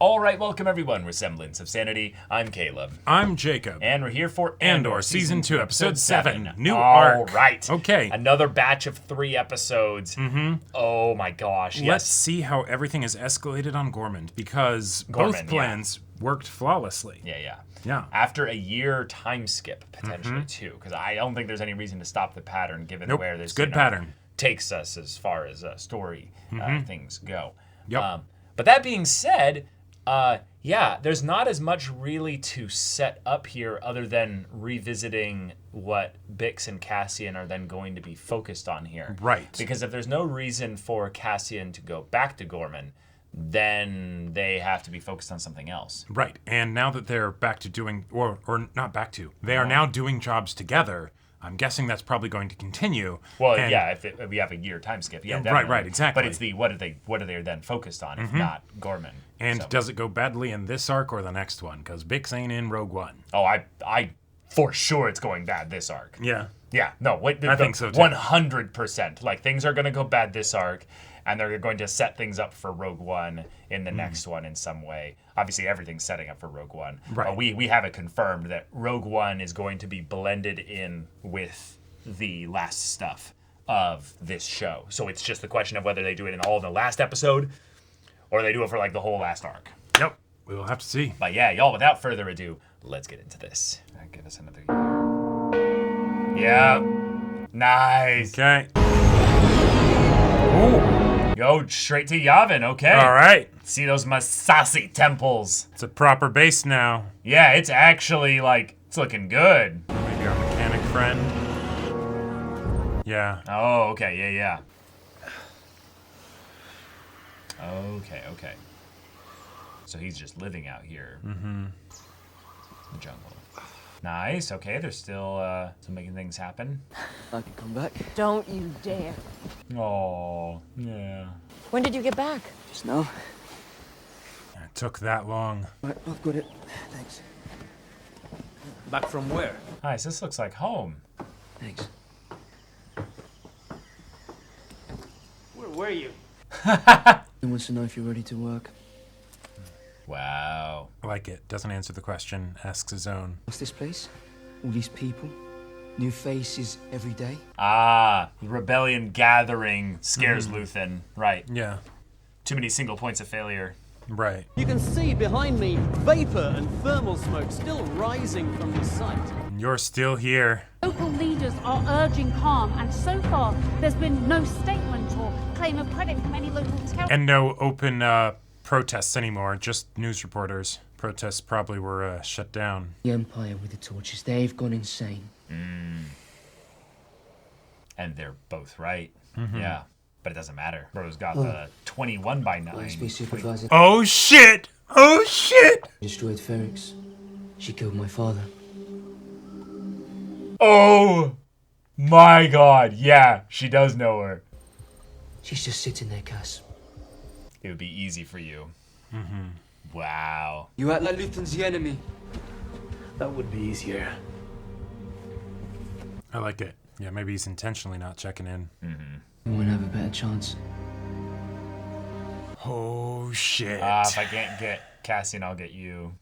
All right, welcome everyone. We're Semblance of Sanity. I'm Caleb. I'm Jacob. And we're here for Andor, Season 2, Episode 7. New arc. arc. All right. Okay. Another batch of 3 episodes. Mm-hmm. Oh my gosh, yes. Let's see how everything is escalated on Gorman, because both plans worked flawlessly. Yeah. After a year time skip, potentially, too. Because I don't think there's any reason to stop the pattern, given where this good pattern takes us as far as story things go. Yep. But that being said... there's not as much really to set up here other than revisiting what Bix and Cassian are then going to be focused on here. Right. Because if there's no reason for Cassian to go back to Gorman, then they have to be focused on something else. Right. And now that they're back to doing, or not back to, they are now doing jobs together. I'm guessing that's probably going to continue. Well, if we have a year time skip, definitely. Right, exactly. But it's the what are they then focused on if not Gorman? And does it go badly in this arc or the next one? Because Bix ain't in Rogue One. Oh, I for sure it's going bad this arc. Yeah. Yeah, no, I think so too. 100%. Like, things are going to go bad this arc, and they're going to set things up for Rogue One in the next one in some way. Obviously, everything's setting up for Rogue One. Right. We have it confirmed that Rogue One is going to be blended in with the last stuff of this show. So it's just the question of whether they do it in all of the last episode, or they do it for, like, the whole last arc. Yep. We'll have to see. But yeah, y'all, without further ado, let's get into this. Give us another year. Yeah. Nice. Okay. Ooh. Go straight to Yavin, okay. All right. See those Masasi temples. It's a proper base now. Yeah, it's actually, like, it's looking good. Maybe our mechanic friend. Yeah. Oh, okay, yeah. Okay. So he's just living out here. In the jungle. Nice, okay, they're still making things happen. I can come back. Don't you dare. Oh, yeah. When did you get back? Just now. It took that long. Right, I've got it. Thanks. Back from where? Nice, this looks like home. Thanks. Where were you? He wants to know if you're ready to work. Wow. I like it. Doesn't answer the question. Asks his own. What's this place? All these people? New faces every day? Rebellion gathering scares Luthen. Right. Yeah. Too many single points of failure. Right. You can see behind me vapor and thermal smoke still rising from the site. And you're still here. Local leaders are urging calm, and so far there's been no statement or claim of credit from any local terror. And no open protests anymore, just news reporters. Protests probably were shut down. The Empire with the torches, they've gone insane. And they're both right. Yeah. But it doesn't matter. Bro's got the 21 by 9. ISB supervisor. Oh shit! Oh shit! Destroyed Ferrix. She killed my father. Oh my god. Yeah, she does know her. She's just sitting there, Cass. It would be easy for you. Wow. You act like Luthen's the enemy. That would be easier. I like it. Yeah, maybe he's intentionally not checking in. We won't have a better chance. Oh shit. If I can't get Cassian, I'll get you.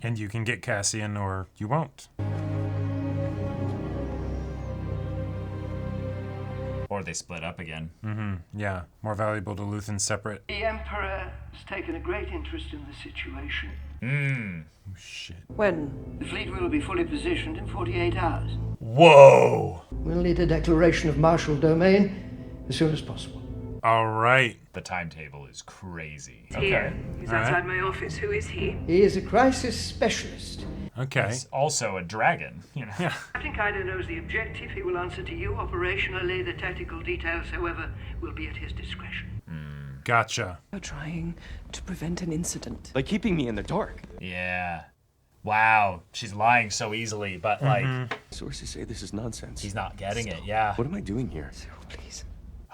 And you can get Cassian or you won't. Or they split up again. Yeah, more valuable to Luthen separate. The Emperor has taken a great interest in the situation. Oh shit. When? The fleet will be fully positioned in 48 hours. Whoa! We'll need a declaration of martial domain as soon as possible. Alright. The timetable is crazy. Here. He's All right. outside my office. Who is he? He is a crisis specialist. Okay. He's also a dragon, you know. Yeah. Captain Kaido knows the objective. He will answer to you operationally. The tactical details, however, will be at his discretion. Gotcha. You're trying to prevent an incident. By keeping me in the dark. Yeah. Wow. She's lying so easily, but like, Sources say this is nonsense. he's not getting it. Yeah. What am I doing here? Please.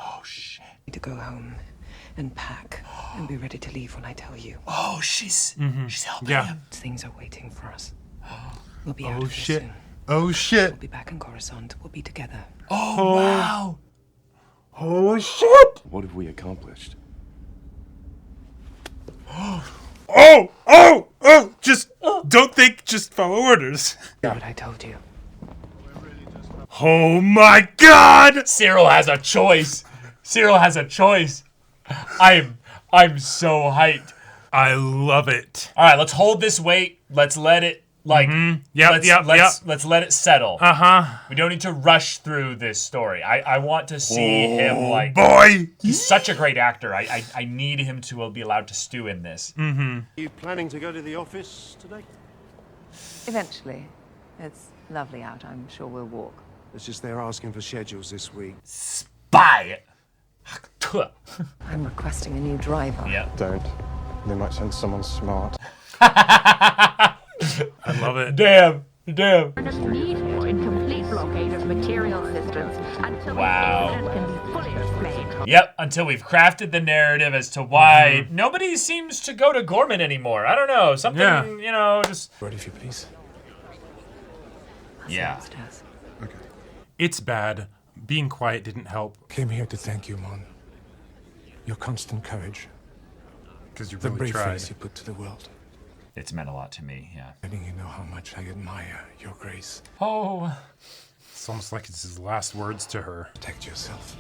Oh shit. Need to go home and pack and be ready to leave when I tell you. Oh, she's helping Yeah. him. Things are waiting for us. We'll be out of this shit. soon. Oh shit. We'll be back in Coruscant. We'll be together. Oh, wow. Oh shit. What have we accomplished? Just don't think, just follow orders. Do what I told you. Oh my god! Cyril has a choice. Cyril has a choice. I'm so hyped. I love it. All right, let's hold this weight. Let's let it let's let it settle. We don't need to rush through this story. I want to see him like boy. He's such a great actor. I need him to be allowed to stew in this. Are you planning to go to the office today? Eventually. It's lovely out. I'm sure we'll walk. It's just they're asking for schedules this week. Spy. I'm requesting a new driver. Yeah. Don't. They might send someone smart. I love it. Damn. Incomplete blockade of material systems until wow. the incident can be fully explained. Yep, until we've crafted the narrative as to why nobody seems to go to Gorman anymore. I don't know. Something, just... Ready if you please. Yeah. Okay. It's bad. Being quiet didn't help. Came here to thank you, Mon. Your constant courage. Because you the really brave tried. face you put to the world. It's meant a lot to me, yeah. Letting you know how much I admire your grace. Oh. It's almost like it's his last words to her. Protect yourself.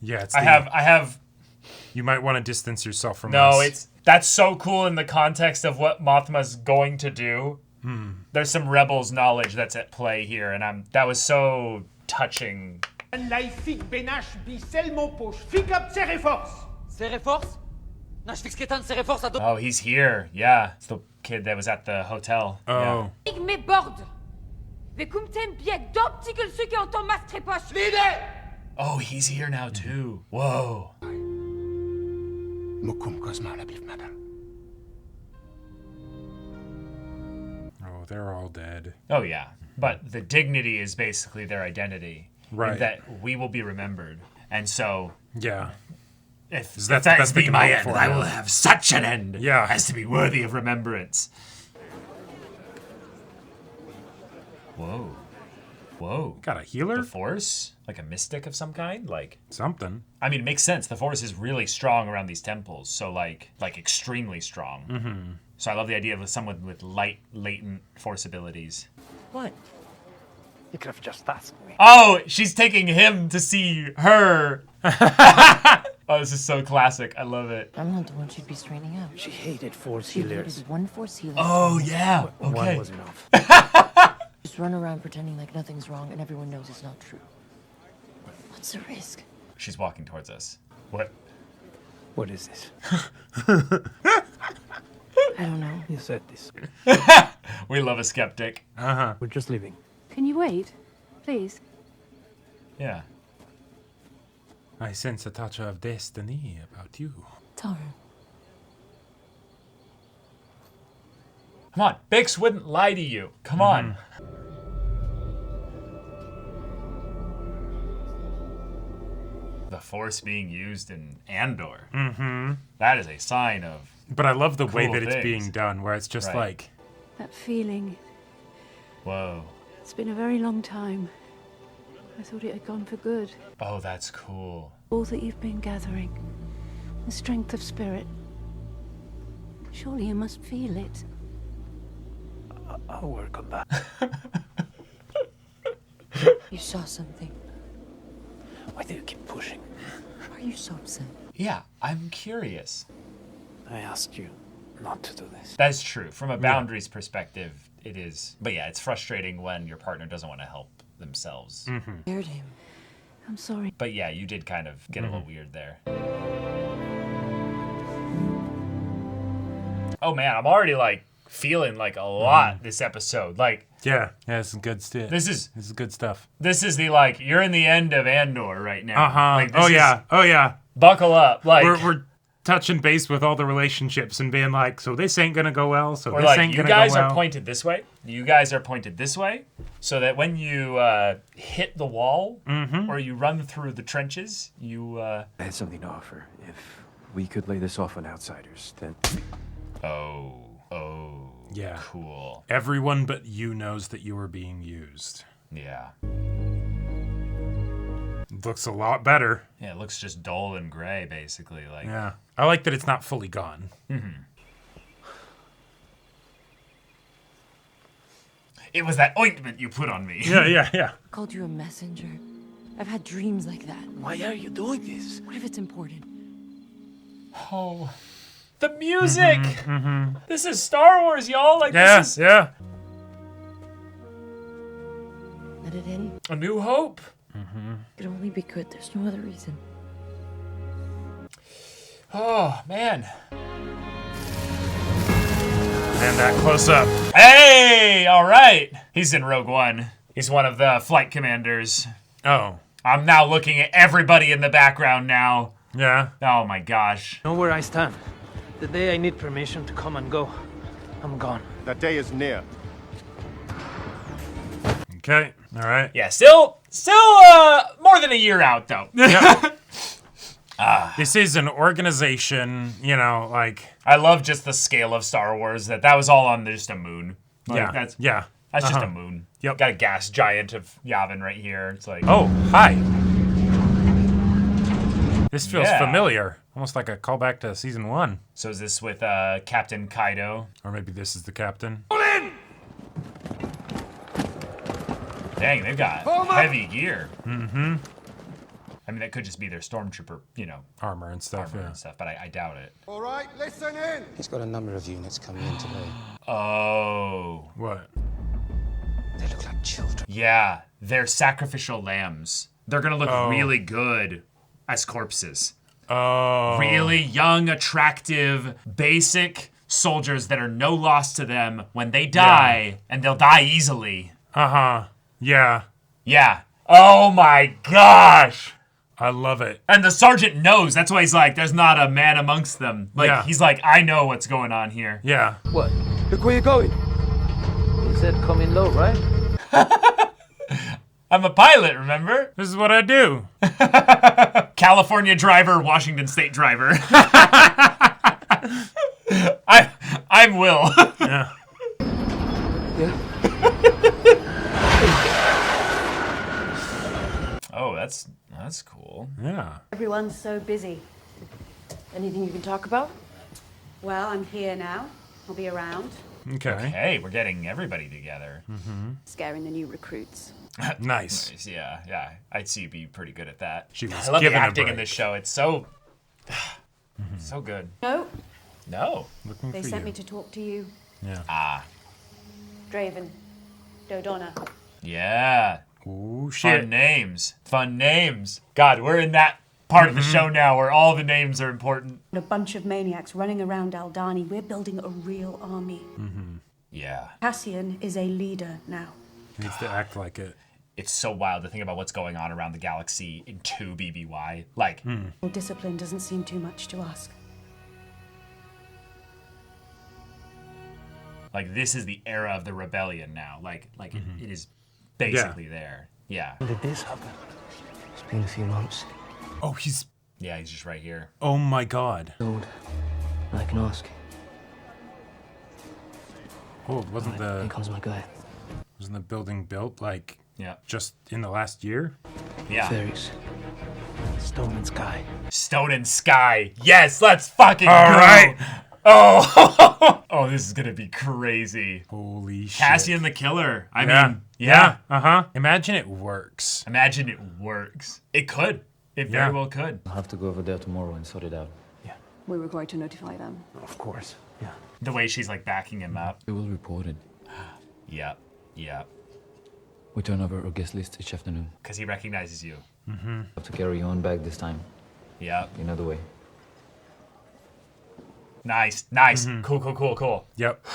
Yeah, it's I have... You might want to distance yourself from No, us. that's so cool in the context of what Mothma's going to do. There's some Rebels knowledge that's at play here, and that was so touching. Oh, he's here. Yeah, it's the kid that was at the hotel. Oh. Oh, he's here now too. Whoa. Oh, they're all dead. Oh yeah, but the dignity is basically their identity. Right. That we will be remembered, and so yeah. If that's that the best be they can my hope end, for, I yeah. will have such an end Yeah. as to be worthy of remembrance. Whoa. Whoa. Got a healer? The Force? Like a mystic of some kind? Like something. I mean, it makes sense. The Force is really strong around these temples, so like extremely strong. Mm-hmm. So I love the idea of someone with light, latent Force abilities. What? You could have just asked me. Oh, she's taking him to see her. Oh, this is so classic. I love it. I'm not the one she'd be straining out. She hated Force She healers. hated one Force healer. Oh, yeah. One Okay. was enough. Just run around pretending like nothing's wrong and everyone knows it's not true. What's the risk? She's walking towards us. What? What is this? I don't know. You said this. We love a skeptic. Uh-huh. We're just leaving. Can you wait, please? Yeah. I sense a touch of destiny about you. Tara. Come on. Bix wouldn't lie to you. Come on. The Force being used in Andor. Mm-hmm. That is a sign of... But I love the way cool that it's things. being done, where it's just Right. like... That feeling. Whoa. It's been a very long time. I thought it had gone for good. Oh, that's cool. All that you've been gathering. The strength of spirit. Surely you must feel it. I'll work on that. You saw something. Why do you keep pushing? Why are you so upset? Yeah, I'm curious. I asked you not to do this. That's true. From a boundaries perspective, it is. But yeah, it's frustrating when your partner doesn't want to help themselves. Scared him. I'm sorry. But yeah, you did kind of get a little weird there. Oh man, I'm already like feeling like a lot this episode. Like Yeah, it's some good stuff. This is good stuff. This is the like you're in the end of Andor right now. Uh-huh. Like, this Oh is- yeah. Buckle up. Like We're touching base with all the relationships and being like, so this ain't gonna go well, so or this like ain't you gonna guys go well. are pointed this way. You guys are pointed this way, so that when you hit the wall or you run through the trenches, you. I had something to offer. If we could lay this off on outsiders, then. Oh. Yeah. Cool. Everyone but you knows that you are being used. Yeah. Looks a lot better. Yeah, it looks just dull and gray, basically. Like, Yeah. I like that it's not fully gone. It was that ointment you put on me. Yeah. I called you a messenger. I've had dreams like that. Why are you doing this? What if it's important? Oh, the music! This is Star Wars, y'all. Like, this is Yeah. Let it in. A New Hope. It could only be good. There's no other reason. Oh, man. And that close up. Hey, all right. He's in Rogue One. He's one of the flight commanders. Oh. I'm now looking at everybody in the background now. Yeah. Oh my gosh. Know where I stand. The day I need permission to come and go, I'm gone. That day is near. Okay. All right. Yeah, still more than a year out though. Yep. This is an organization, like... I love just the scale of Star Wars, that was all on just a moon. Like, That's just a moon. Yep. Got a gas giant of Yavin right here. It's like... Oh, hi. This feels familiar. Almost like a callback to season 1. So is this with Captain Kaido? Or maybe this is the captain. Dang, they've got heavy gear. I mean, that could just be their stormtrooper, Armor and stuff, but I doubt it. All right, listen in. He's got a number of units coming in today. Oh. What? They look like children. Yeah, they're sacrificial lambs. They're gonna look really good as corpses. Oh. Really young, attractive, basic soldiers that are no loss to them when they die, and they'll die easily. Yeah. Yeah. Oh my gosh. I love it. And the sergeant knows. That's why he's like, there's not a man amongst them. Like, he's like, I know what's going on here. Yeah. What? Look where you're going. You said come in low, right? I'm a pilot, remember? This is what I do. California driver, Washington State driver. I'm Will. Yeah. Oh, that's cool. Yeah. Everyone's so busy. Anything you can talk about? Well, I'm here now. I'll be around. Okay. Hey, we're getting everybody together. Scaring the new recruits. Nice. Yeah. I'd see you be pretty good at that. She was I love the given a acting in break. this show. It's so so good. No, No. Looking they for sent you. me to talk to you. Yeah. Draven, Dodonna. Yeah. Ooh, shit. Fun names. God, we're in that part of the show now where all the names are important. A bunch of maniacs running around Aldani. We're building a real army. Yeah. Cassian is a leader now. Needs to act like it. It's so wild to think about what's going on around the galaxy in 2 BBY. Like, Well, discipline doesn't seem too much to ask. this is the era of the rebellion now. It is basically there. Yeah. When did this happen? It's been a few months. Oh, he's just right here. Oh my god. Old. I can ask. Oh, wasn't Here comes my guy. the building built Yeah. just in the last year? Yeah. Fairies. Stone and Sky. Stone and Sky. Yes, let's fucking All go. right. Oh. Oh, this is gonna be crazy. Holy shit. Cassian the Killer. I mean, Imagine it works. Imagine it works. It could. It very well could. I'll have to go over there tomorrow and sort it out. We're required to notify them. Of course. Yeah. The way she's backing him up. We will report it. Yep. We turn over our guest list each afternoon. Because he recognizes you. Have to carry you on back this time. Yep. Another way. Nice. Cool. Yep.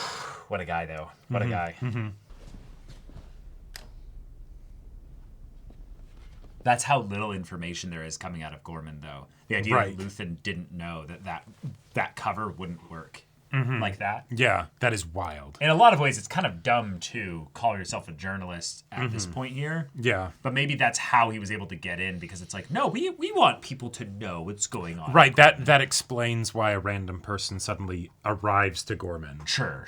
What a guy, though. What a guy. That's how little information there is coming out of Gorman, though. The idea Right. that Luthen didn't know that cover wouldn't work like that. Yeah, that is wild. In a lot of ways, it's kind of dumb to call yourself a journalist at this point here. Yeah. But maybe that's how he was able to get in, because it's like, no, we want people to know what's going on. Right, that explains why a random person suddenly arrives to Gorman. Sure.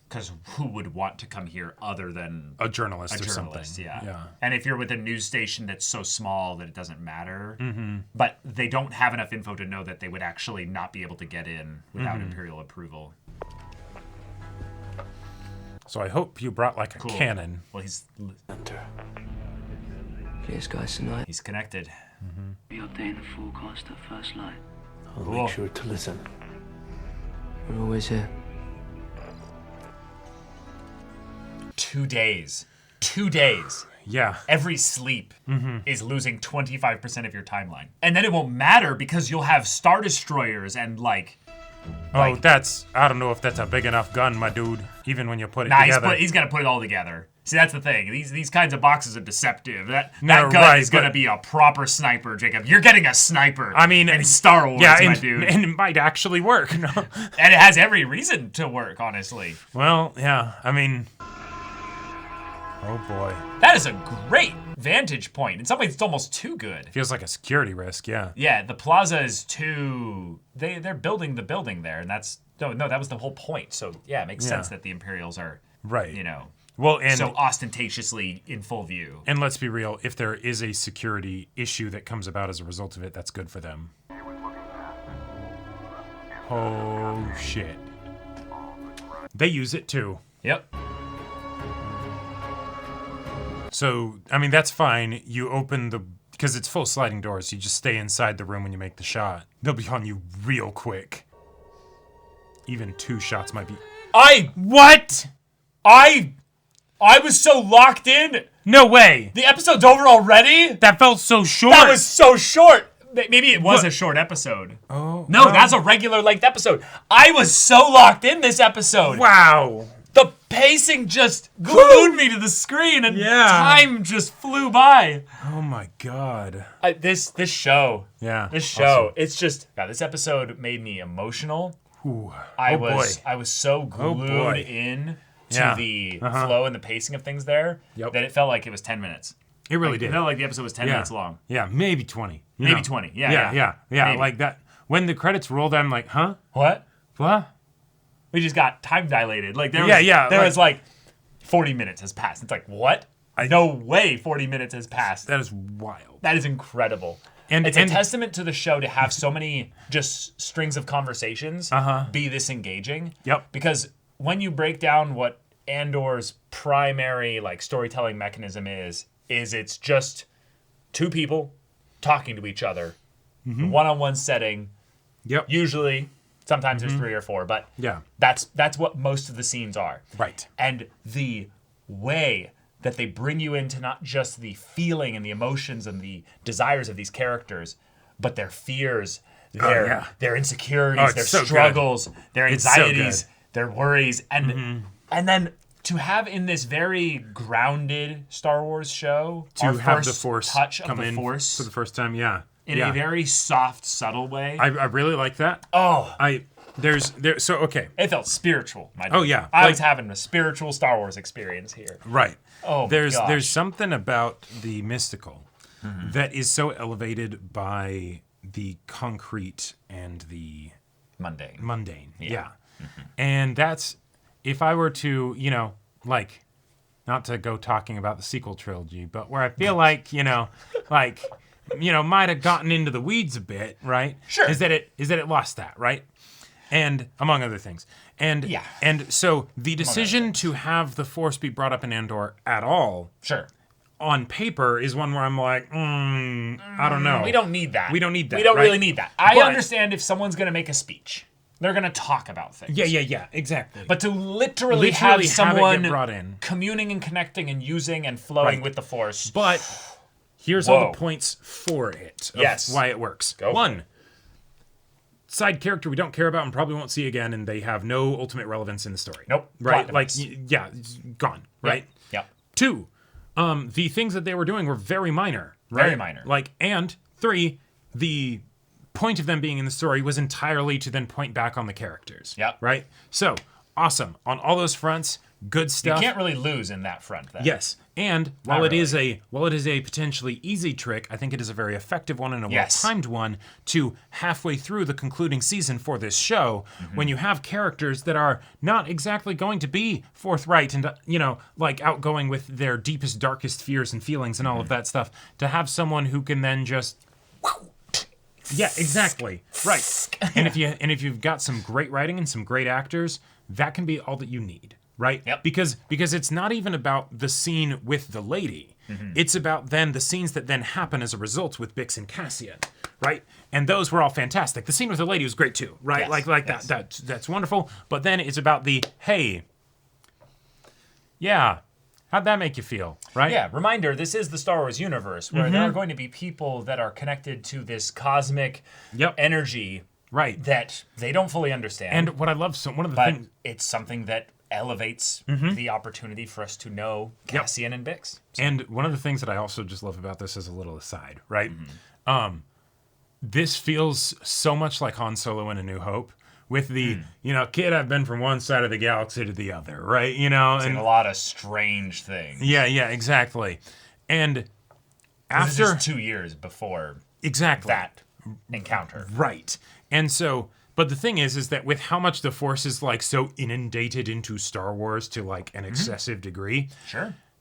Because who would want to come here other than a journalist or something? Yeah. And if you're with a news station that's so small that it doesn't matter, Mm-hmm. but they don't have enough info to know that they would actually not be able to get in without Imperial approval. So I hope you brought like a Cool. cannon. Well, he's Clear skies tonight. he's connected. We update the forecast at first light. I'll Cool. make sure to listen. We're always here. 2 days. 2 days. Yeah. Every sleep is losing 25% of your timeline. And then it won't matter because you'll have Star Destroyers and like... Oh, I don't know if that's a big enough gun, my dude. Even when you put it Nah, together. he's got to put it all together. See, that's the thing. These kinds of boxes are deceptive. That No, gun right, is going to but- be a proper sniper, Jacob. You're getting a sniper. I mean, in Star Wars, yeah, my and, dude. and it might actually work. No. And it has every reason to work, honestly. Well, yeah, I mean... Oh, boy. That is a great vantage point. In some ways, it's almost too good. Feels like a security risk, yeah. Yeah, the plaza is too... They're building the building there, and that's... No, that was the whole point. So, yeah, it makes sense that the Imperials are, right. you know, well, and so ostentatiously in full view. And let's be real, if there is a security issue that comes about as a result of it, that's good for them. Oh, shit. They use it, too. Yep. So, I mean, that's fine. You open the... Because it's full sliding doors, so you just stay inside the room when you make the shot. They'll be on you real quick. Even 2 shots might be... What? I was so locked in. No way. The episode's over already? That felt so short. That was so short. Maybe it was a short episode. Oh. No, that's a regular length episode. I was so locked in this episode. Wow. The pacing just glued me to the screen and time just flew by. Oh my god. This show. Yeah. This show. It's just... God, this episode made me emotional. Ooh. I Oh, was boy. so glued boy. in to the flow and the pacing of things there that it felt like it was 10 minutes. It really Like, did. It felt like the episode was 10 minutes long. Yeah, maybe 20. you Maybe know. 20. Yeah, Yeah. Maybe. like that. When the credits rolled, I'm like, huh? What? What? We just got time dilated. Like there was, Yeah, there like- was like 40 minutes has passed. It's like, what? No way 40 minutes has passed. That is wild. That is incredible. And it's a testament to the show to have so many just strings of conversations be this engaging. Yep. Because when you break down what Andor's primary like storytelling mechanism is it's just 2 people talking to each other, one-on-one setting. Yep. Usually, sometimes there's 3 or 4, but Yeah. that's what most of the scenes are. Right. And the way that they bring you into not just the feeling and the emotions and the desires of these characters, but their fears, their insecurities, their so good. struggles, their It's so anxieties, good. their worries, and then to have in this very grounded Star Wars show To our have the first Force touch come of the in Force for the first time, yeah. in yeah. a very soft, subtle way. I really like that. Oh. So, okay. It felt spiritual. My Oh, dude. yeah. I Like- was having a spiritual Star Wars experience here. Right. Oh, there's gosh. there's something about the mystical that is so elevated by the concrete and the mundane. Yeah. And that's, if I were to, like, not to go talking about the sequel trilogy, but where I feel like, might have gotten into the weeds a bit, right? Sure. Is that it lost that, right? And among other things. And so the decision to have the Force be brought up in Andor at all, on paper, is one where I'm like, I don't know. We don't need that. We don't need that. We don't right? really need that. I But- understand if someone's going to make a speech. They're going to talk about things. Yeah, exactly. But to literally have it get someone brought in. communing and connecting and using and flowing Right. with the Force. But here's all the points for it. Of Yes. why it works. Go. One, side character we don't care about and probably won't see again, and they have no ultimate relevance in the story. Nope. Right? Plot Like, device. it's gone. Right? Yep. 2, the things that they were doing were very minor. Right? Very minor. Like, and 3, the point of them being in the story was entirely to then point back on the characters. Yep. Right? So, awesome. On all those fronts, good stuff. You can't really lose in that front then. Yes. And while it is a potentially easy trick, I think it is a very effective one and a well-timed one to halfway through the concluding season for this show, when you have characters that are not exactly going to be forthright and, like outgoing with their deepest, darkest fears and feelings and all of that stuff, to have someone who can then just... Yeah, exactly. Right. And if you've got some great writing and some great actors, that can be all that you need. Right? Yep. Because it's not even about the scene with the lady. It's about then the scenes that then happen as a result with Bix and Cassian, right? And those were all fantastic. The scene with the lady was great too, right? Yes. That's wonderful. But then it's about the, hey, yeah, how'd that make you feel, right? Yeah, reminder, this is the Star Wars universe where there are going to be people that are connected to this cosmic energy that they don't fully understand. And what I love, one of the things... it's something that elevates the opportunity for us to know Cassian and Bix. So. And one of the things that I also just love about this as a little aside, right? This feels so much like Han Solo in A New Hope with the, kid, I've been from one side of the galaxy to the other, right? And a lot of strange things. Yeah, exactly. And after... This is 2 years before that encounter. Right. And so... But the thing is that with how much the Force is like so inundated into Star Wars to like an excessive degree,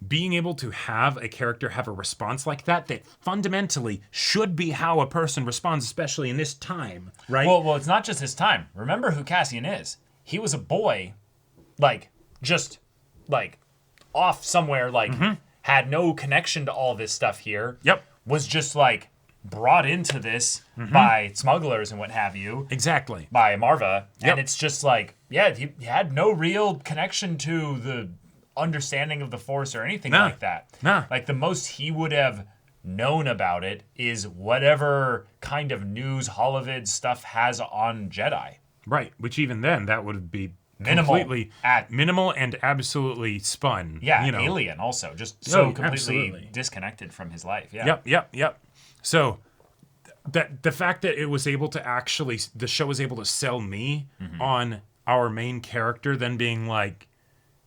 being able to have a character have a response like that fundamentally should be how a person responds, especially in this time, right? Well, it's not just his time. Remember who Cassian is. He was a boy, just off somewhere, had no connection to all this stuff here. Yep. Was just brought into this by smugglers and what have you. Exactly. By Marva. Yep. And it's just he had no real connection to the understanding of the Force or anything like that. The most he would have known about it is whatever kind of news Holovid stuff has on Jedi. Right. Which even then, that would be completely minimal and absolutely spun. Yeah, alien also. Just so completely disconnected from his life. Yeah. Yep. So that the fact that it was able to actually, the show was able to sell me on our main character, then being like,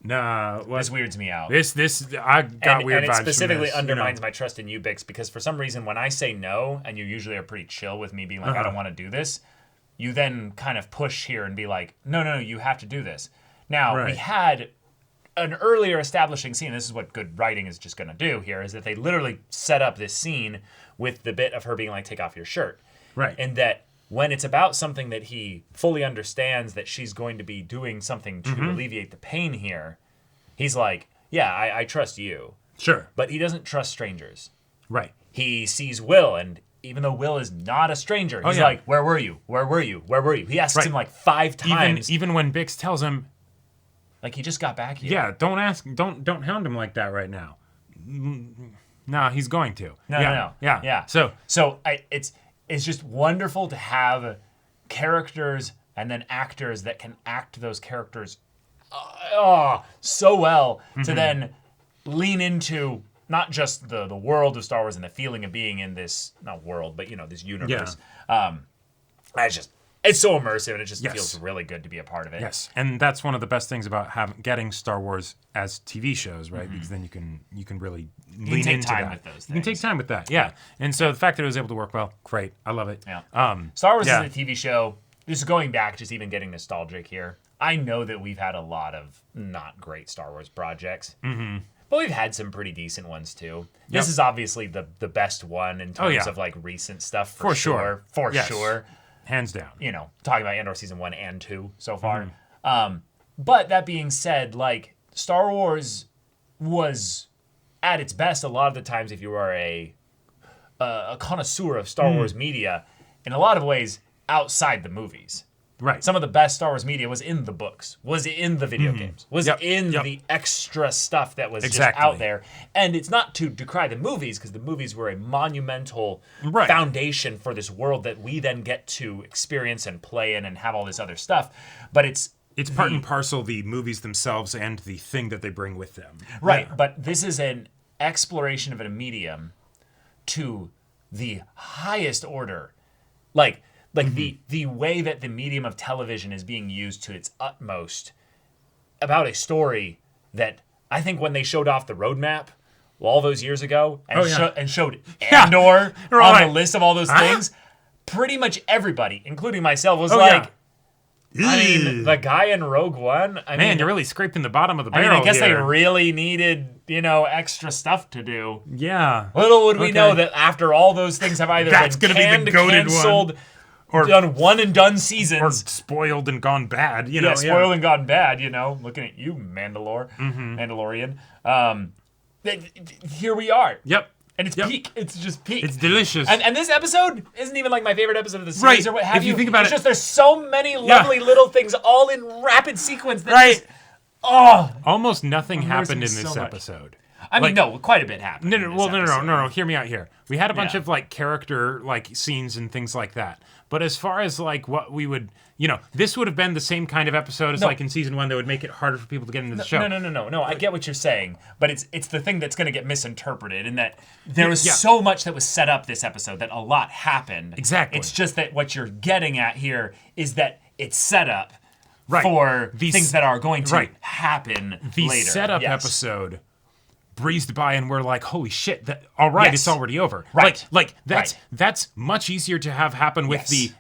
nah, this weirds me out. I got weird vibes. And it specifically from this, undermines my trust in you, Bix, because for some reason, when I say no, and you usually are pretty chill with me being like, I don't want to do this, you then kind of push here and be like, no, you have to do this. Now, we had an earlier establishing scene. This is what good writing is just going to do here, is that they literally set up this scene with the bit of her being like, take off your shirt. Right. And that when it's about something that he fully understands that she's going to be doing something to alleviate the pain here, he's like, yeah, I trust you. Sure. But he doesn't trust strangers. Right. He sees Will, and even though Will is not a stranger, he's like, where were you? Where were you? Where were you? He asks him 5 times. Even when Bix tells him, he just got back here. Yeah, don't hound him like that right now. No, he's going to. No. Yeah. So it's just wonderful to have characters and then actors that can act those characters so well to then lean into not just the world of Star Wars and the feeling of being in this, not world, but this universe. It's so immersive, and it just feels really good to be a part of it. Yes, and that's one of the best things about getting Star Wars as TV shows, right? Because then you can really lean into that. With those things. You can take time with that, yeah. And so the fact that it was able to work well, great. I love it. Yeah. Star Wars is a TV show. Just going back, just even getting nostalgic here. I know that we've had a lot of not great Star Wars projects. But we've had some pretty decent ones too. This is obviously the best one in terms of recent stuff for sure. For sure. Hands down. Talking about Andor season 1 and 2 so far. But that being said, Star Wars was at its best a lot of the times if you are a connoisseur of Star Wars media, in a lot of ways outside the movies. Right. Some of the best Star Wars media was in the books, was in the video games, was in the extra stuff that was just out there. And it's not to decry the movies, because the movies were a monumental foundation for this world that we then get to experience and play in and have all this other stuff. But it's part and parcel the movies themselves and the thing that they bring with them. Right. Yeah. But this is an exploration of a medium to the highest order. The way that the medium of television is being used to its utmost about a story that I think when they showed off the roadmap all those years ago and showed Andor on the list of all those things, pretty much everybody, including myself, was like, I mean, the guy in Rogue One, I mean, you're really scraping the bottom of the barrel. I guess here. they really needed, extra stuff to do. Yeah. Little would we know that after all those things have either been canned, canceled, or done one and done seasons, or spoiled and gone bad. Spoiled and gone bad. Looking at you, Mandalorian. Here we are. Yep. And it's peak. It's just peak. It's delicious. And this episode isn't even like my favorite episode of the series or what have you. If you think about it's just there's so many lovely little things all in rapid sequence that just, almost nothing happened in this episode. I mean, no, quite a bit happened. No. Hear me out here. We had a bunch of character scenes and things like that. But as far as what we would, this would have been the same kind of episode as in season 1 that would make it harder for people to get into the show. No. I get what you're saying, but it's the thing that's going to get misinterpreted in that there was so much that was set up this episode that a lot happened. Exactly. It's just that what you're getting at here is that it's set up for things that are going to happen later. The setup episode breezed by and we're like, holy shit, it's already over. Right. That's much easier to have happen with the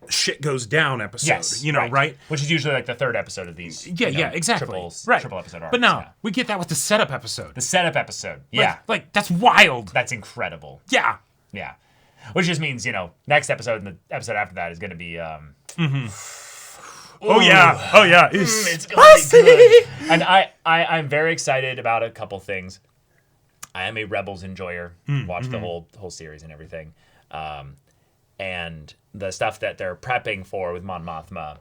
shit goes down episode. Right? Which is usually the third episode of these. Exactly. Triple episode arcs. But now we get that with the setup episode. The setup episode. Yeah. That's wild. That's incredible. Yeah. Yeah. Which just means, next episode and the episode after that is going to be Oh yeah. It's going to be good. And I'm very excited about a couple things. I am a Rebels enjoyer. Watched the whole series and everything. And the stuff that they're prepping for with Mon Mothma,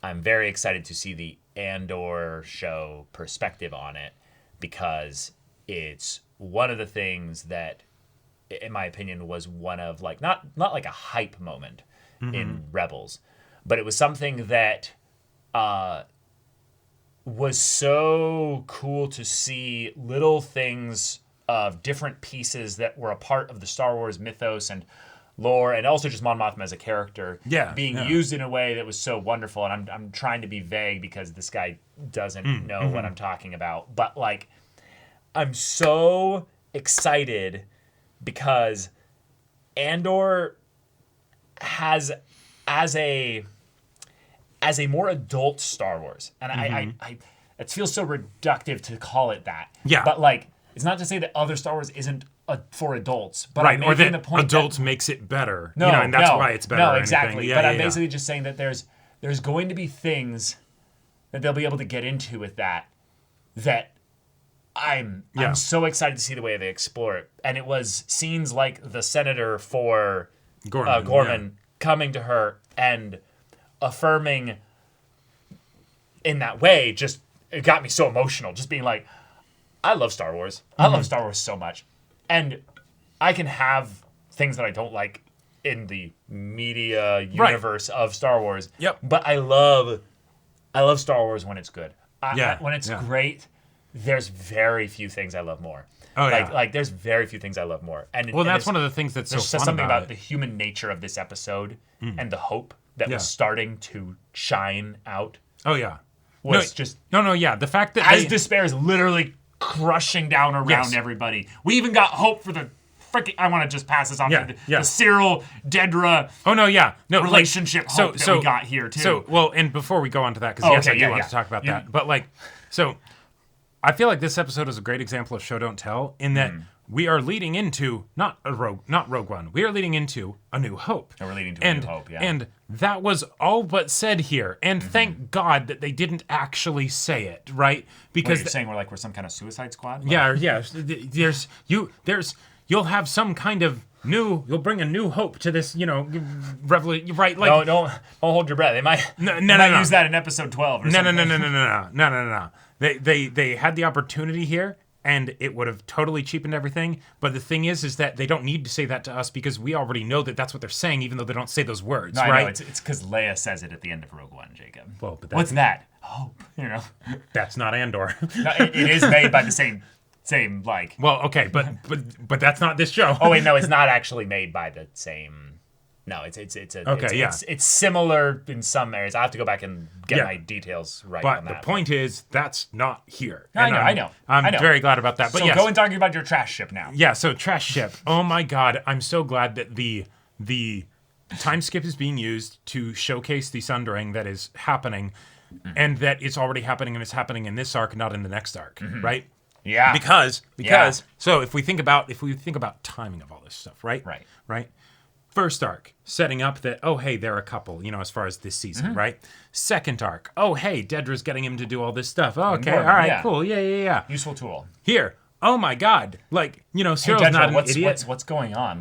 I'm very excited to see the Andor show perspective on it, because it's one of the things that, in my opinion, was one of not like a hype moment in Rebels, but it was something that was so cool to see little things of different pieces that were a part of the Star Wars mythos and lore, and also just Mon Mothma as a character being used in a way that was so wonderful. And I'm trying to be vague because this guy doesn't know what I'm talking about. But I'm so excited because Andor has as a more adult Star Wars, and I it feels so reductive to call it that. Yeah. But it's not to say that other Star Wars isn't for adults, but I'm or making that the point adults makes it better. And that's why it's better. No, exactly. But I'm basically just saying that there's going to be things that they'll be able to get into with that I'm so excited to see the way they explore it. And it was scenes like the senator for Gorman coming to her and affirming in that way, just it got me so emotional. Just being like, I love Star Wars. I love Star Wars so much. And I can have things that I don't like in the media universe of Star Wars. Yep. But I love Star Wars when it's good. When it's great, there's very few things I love more. There's very few things I love more. And that's one of the things that's so fun just something about the human nature of this episode and the hope that was starting to shine out. Oh yeah. Was the fact that as despair is literally crushing down around everybody. We even got hope for the freaking. I want to just pass this on to the Cyril Dedra. Relationship hope that we got here too. And before we go on to that, because I do want to talk about that, but I feel like this episode is a great example of show don't tell in that we are leading into not Rogue One. We are leading into A New Hope. And we're leading to A New Hope, yeah. And that was all but said here. And thank God that they didn't actually say it, right? Because you're saying we're some kind of Suicide Squad? Yeah. You'll have some kind of you'll bring a new hope to this, revolution, right? Don't hold your breath. They might use that in episode 12 or something. No. They had the opportunity here, and it would have totally cheapened everything. But the thing is that they don't need to say that to us because we already know that that's what they're saying, even though they don't say those words, right? I know. It's because Leia says it at the end of Rogue One, Jacob. Well, but what's that? Hope, That's not Andor. It is made by the same Well, okay, but that's not this show. Oh wait, no, it's not actually made by the same. No, it's Okay, it's similar in some areas. I have to go back and get my details right but on that. the point is, that's not here. I know. I'm very glad about that. But so yes. go and talk about your trash ship now. Yeah, so trash ship. Oh my god, I'm so glad that the time skip is being used to showcase the sundering that is happening, and that it's already happening, and it's happening in this arc, not in the next arc, right? Yeah. Because so if we think about timing of all this stuff, right? Right. First arc, setting up that, oh, hey, they're a couple, as far as this season, right? Second arc, oh, hey, Dedra's getting him to do all this stuff. Oh, okay, all right, cool, yeah. Useful tool. Here, oh my god, Cyril's Dedra, not an idiot. What's going on?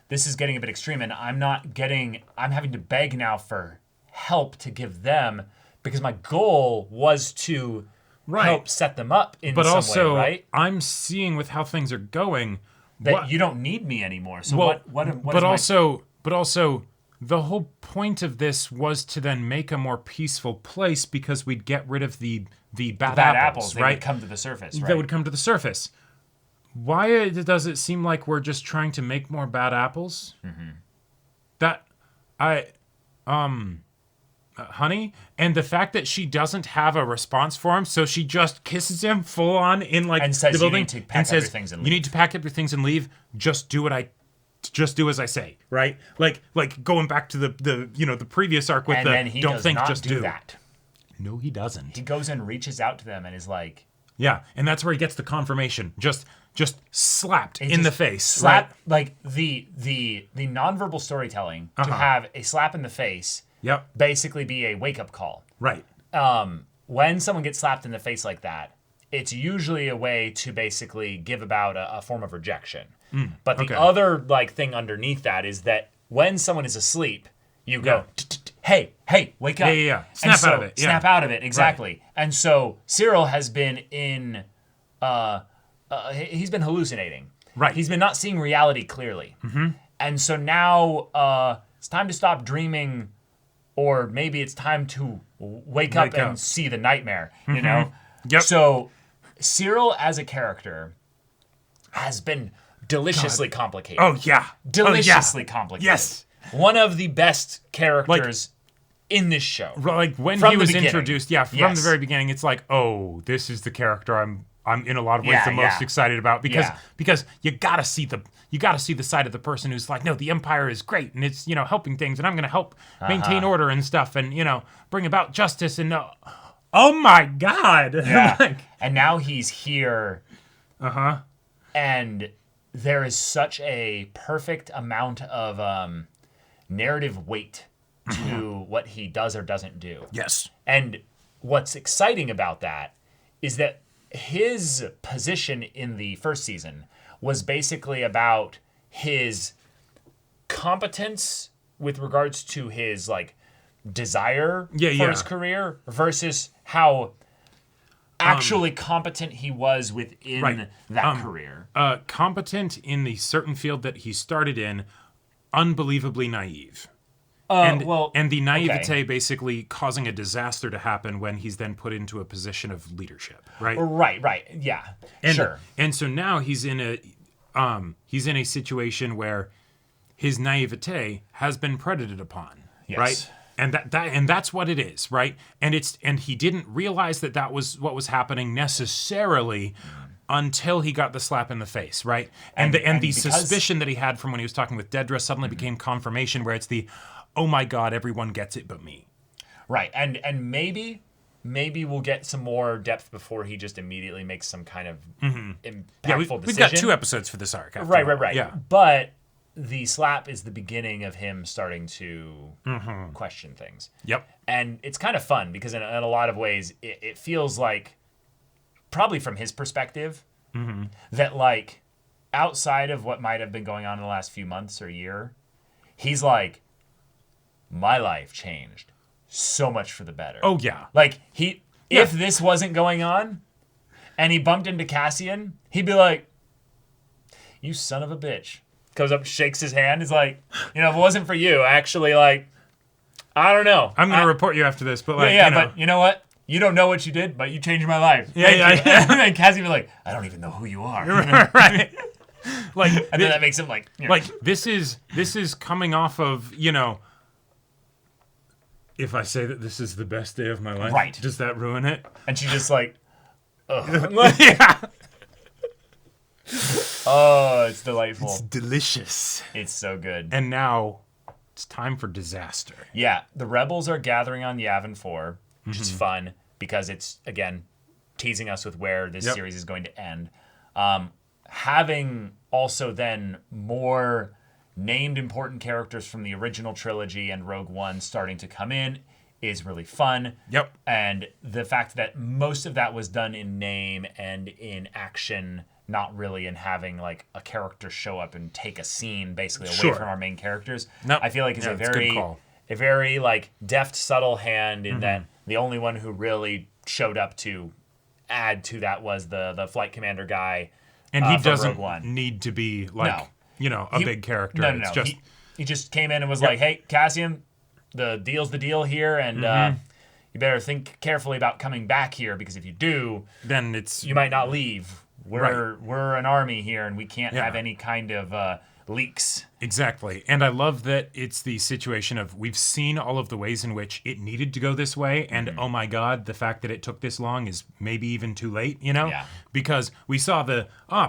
This is getting a bit extreme, and I'm having to beg now for help to give them, because my goal was to help set them up in some way, right? I'm seeing with how things are going, that you don't need me anymore. So but also the whole point of this was to then make a more peaceful place, because we'd get rid of the bad apples, right? They would come to the surface, right? They would come to the surface. Why does it seem like we're just trying to make more bad apples? Honey, and the fact that she doesn't have a response for him, so she just kisses him full on in and says, the building, you need to pack up your things and leave. You need to pack up your things and leave. Just do as I say, right? Like going back to the previous arc with don't think, just do that. No, he doesn't. He goes and reaches out to them and is like, yeah, and that's where he gets the confirmation. Just slapped in the face, right? Like the nonverbal storytelling to have a slap in the face. Yep. Basically be a wake-up call. Right. When someone gets slapped in the face like that, it's usually a way to basically give about a form of rejection. But the other thing underneath that is that when someone is asleep, you go, hey, wake up. Yeah. Snap out of it. Snap out of it, exactly. Right. And so Cyril has been he's been hallucinating. Right. He's been not seeing reality clearly. And so now it's time to stop dreaming. Or maybe it's time to wake up and see the nightmare, you know? Yep. So Cyril as a character has been deliciously complicated. Oh, yeah. Deliciously complicated. Yes. One of the best characters in this show. When he was introduced, from the very beginning, it's like, oh, this is the character I'm in a lot of ways the most excited about, because you gotta see the side of the person who's like, no, the Empire is great and it's helping things and I'm gonna help maintain order and stuff and bring about justice and oh my god, and now he's here, and there is such a perfect amount of narrative weight to what he does or doesn't do. Yes, and what's exciting about that is that his position in the first season was basically about his competence with regards to his desire for his career versus how actually competent he was within that career. Competent in the certain field that he started in, unbelievably naive. And the naivete basically causing a disaster to happen when he's then put into a position of leadership, right? Right, yeah, sure. And so now he's in a situation where his naivete has been predated upon, right? And that's what it is, right? And he didn't realize that was what was happening necessarily until he got the slap in the face, right? And the suspicion that he had from when he was talking with Dedra suddenly became confirmation, where it's the, oh my god, everyone gets it but me. Right, and maybe we'll get some more depth before he just immediately makes some kind of impactful decision. We've got 2 episodes for this arc. Right. Yeah. But the slap is the beginning of him starting to question things. Yep. And it's kind of fun because in a lot of ways, it feels like, probably from his perspective, that outside of what might have been going on in the last few months or year, he's like, my life changed so much for the better. Oh, yeah. If this wasn't going on and he bumped into Cassian, he'd be like, you son of a bitch. Goes up, shakes his hand, is like, if it wasn't for you, actually, I don't know. I'm going to report you after this, but but you know what? You don't know what you did, but you changed my life. And Cassian be like, I don't even know who you are. Right. Like, and then that makes him like, like this is coming off of, you know, if I say that this is the best day of my life, right? Does that ruin it? And she just like, ugh. Yeah. Oh, it's delightful. It's delicious. It's so good. And now it's time for disaster. Yeah, the rebels are gathering on Yavin 4, which is fun because it's, again, teasing us with where this series is going to end. Having also then more named important characters from the original trilogy and Rogue One starting to come in is really fun. Yep. And the fact that most of that was done in name and in action, not really in having like a character show up and take a scene basically away from our main characters. Nope. I feel like is Yeah, a it's a good very call. a very like deft, subtle hand in that the only one who really showed up to add to that was the flight commander guy. And he from doesn't Rogue One. need to be like, you know, a big character. No. It's just He just came in and was like, "Hey, Cassian, the deal's the deal here, and you better think carefully about coming back here because if you do, then you might not leave. We're an army here, and we can't have any kind of leaks." Exactly. And I love that it's the situation of we've seen all of the ways in which it needed to go this way. And oh my God, the fact that it took this long is maybe even too late, you know? Yeah. Because we saw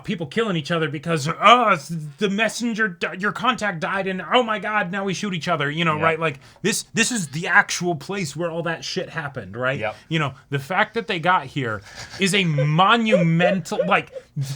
people killing each other because, the messenger, your contact died and oh my God, now we shoot each other, you know, right? Like this is the actual place where all that shit happened, right? Yep. You know, the fact that they got here is a monumental, like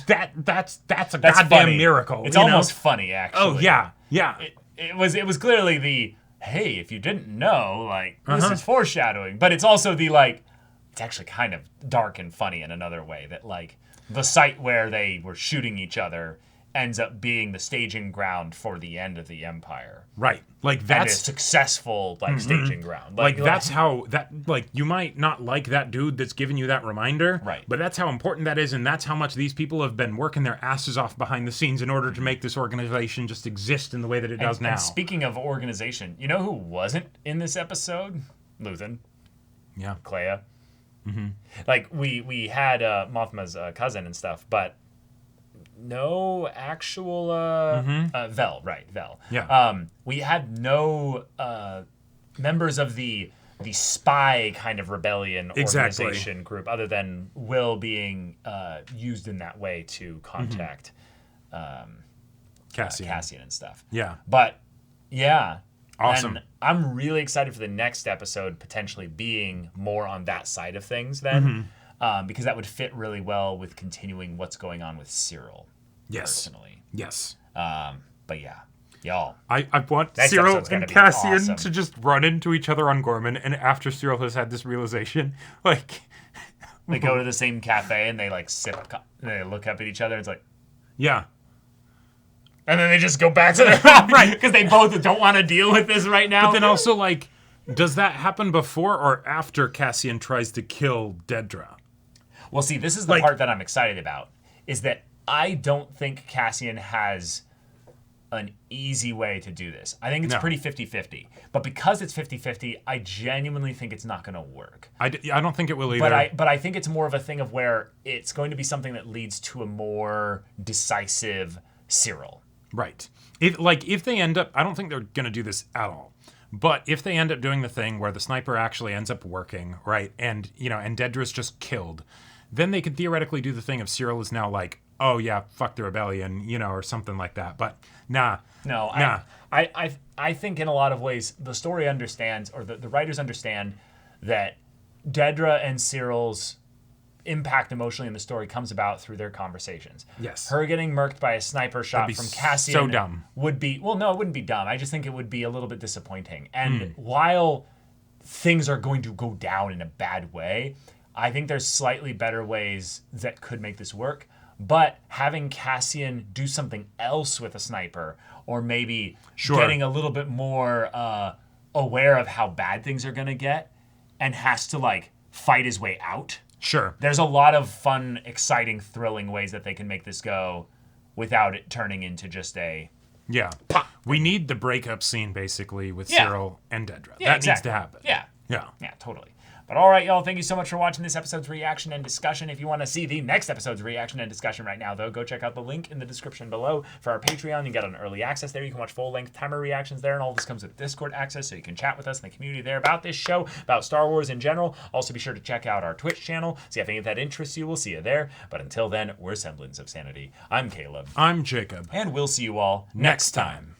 that's a goddamn funny. miracle. It's you know? almost funny, actually. Oh yeah. Yeah. It was clearly the, hey, if you didn't know, like, this is foreshadowing. But it's also the, like, it's actually kind of dark and funny in another way. That, like, the site where they were shooting each other ends up being the staging ground for the end of the Empire. Right. Like, that's... And a successful, like, staging ground. Like, that's how... Like, you might not like that dude that's giving you that reminder. Right. But that's how important that is, and that's how much these people have been working their asses off behind the scenes in order to make this organization just exist in the way that it does now. And speaking of organization, you know who wasn't in this episode? Luthen. Yeah. Clea. Like, we had Mothma's cousin and stuff, but no actual Vel, right? Vel. Yeah. We had no members of the spy kind of rebellion organization group, other than Will being used in that way to contact Cassian and stuff. Yeah. But yeah. Awesome. And I'm really excited for the next episode potentially being more on that side of things then. Because that would fit really well with continuing what's going on with Cyril. Yes. Personally. Yes. But yeah, y'all. I want Next Cyril episode's gonna and be Cassian awesome. to just run into each other on Gorman, and after Cyril has had this realization, like... They go to the same cafe and they like sip, and they look up at each other. It's like... Yeah. And then they just go back to their... right, because they both don't want to deal with this right now. But then also, like, does that happen before or after Cassian tries to kill Dedra? Well, see, this is the part that I'm excited about, is that I don't think Cassian has an easy way to do this. I think it's pretty 50-50. But because it's 50-50, I genuinely think it's not going to work. I don't think it will either. But I think it's more of a thing of where it's going to be something that leads to a more decisive Cyril. Right. If they end up... I don't think they're going to do this at all. But if they end up doing the thing where the sniper actually ends up working, right, and, you know, and Dedra's just killed, then they could theoretically do the thing of Cyril is now like, oh yeah, fuck the rebellion, you know, or something like that. But nah. I think in a lot of ways the story understands, or the writers understand, that Dedra and Cyril's impact emotionally in the story comes about through their conversations. Yes. Her getting murked by a sniper shot from Cassian so dumb. would be, well, no, it wouldn't be dumb. I just think it would be a little bit disappointing. And while things are going to go down in a bad way, I think there's slightly better ways that could make this work. But having Cassian do something else with a sniper, or maybe getting a little bit more aware of how bad things are going to get, and has to like fight his way out. Sure. There's a lot of fun, exciting, thrilling ways that they can make this go without it turning into just a... Yeah. Pop. We need the breakup scene, basically, with Cyril and Dedra. Yeah, that needs to happen. Yeah. Yeah. Yeah, totally. But all right, y'all, thank you so much for watching this episode's reaction and discussion. If you want to see the next episode's reaction and discussion right now, though, go check out the link in the description below for our Patreon. You get an early access there. You can watch full-length timer reactions there, and all this comes with Discord access, so you can chat with us in the community there about this show, about Star Wars in general. Also, be sure to check out our Twitch channel. See if any of that interests you. We'll see you there. But until then, we're Semblance of Sanity. I'm Caleb. I'm Jacob. And we'll see you all next time.